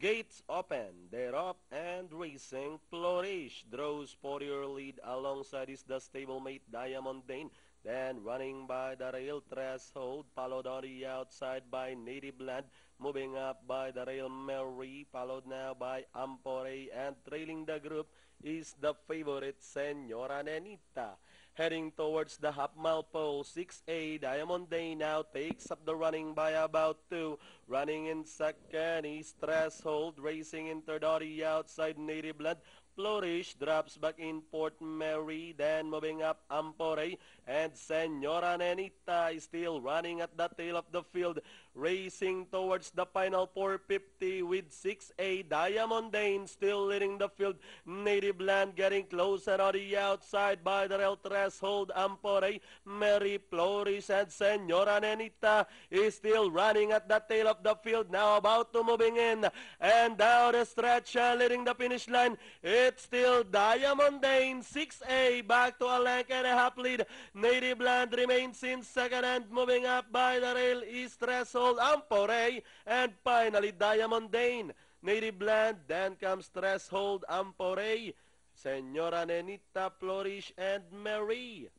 Gates open, they're up and racing. Flourish draws for your lead alongside is the stablemate Diamond Dane. Then running by the rail Threshold, followed on the outside by Native Land. Moving up by the rail Mary, followed now by Ampore, and trailing the group is the favorite Senora Nenita. Heading towards the half-mile pole, 6A Diamond Day now takes up the running by about 2. Running in second is Threshold, racing in third on the outside Native Land. Flourish drops back in Port Mary, then moving up Ampore, and Senora Nenita is still running at the tail of the field, racing towards the final 450 with 6A Diamond Dane still leading the field. Native Land getting closer on the outside by the rail Threshold. Ampore, Mary, Flourish, and Senora Nenita is still running at the tail of the field, now about to moving in and down the stretch, leading the finish line. It's still Diamond Dane, 6A, back to a length and a half lead. Native Land remains in second, and moving up by the rail is Threshold, Ampore, and finally Diamond Dane. Native Land, then comes Threshold, Ampore, Senora Nenita, Flourish, and Mary.